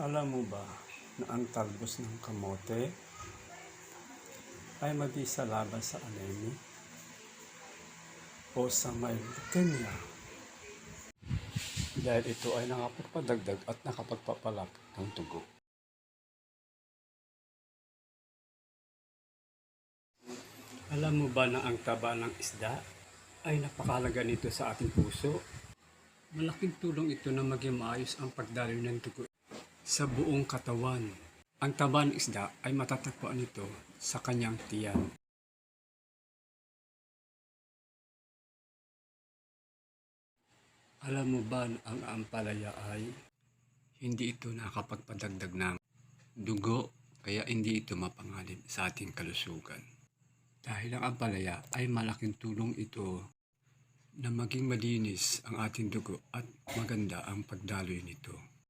Alam mo ba na ang talbos ng kamote ay mabisa laban sa anemia o sa may leukemia dahil ito ay nakapagpadagdag at nakapagpapalapot ng dugo. Alam mo ba na ang taba ng isda ay napakahalaga nito sa ating puso? Malaking tulong ito na maging maayos ang pagdaloy ng dugo sa buong katawan. Ang taba ng isda ay matatagpuan nito sa kanyang tiyan. Alam mo ba na ang ampalaya ay hindi ito nakapagpadagdag ng dugo kaya hindi ito mapanganib sa ating kalusugan. Dahil ang ampalaya ay malaking tulong ito na maging malinis ang ating dugo at maganda ang pagdaloy nito.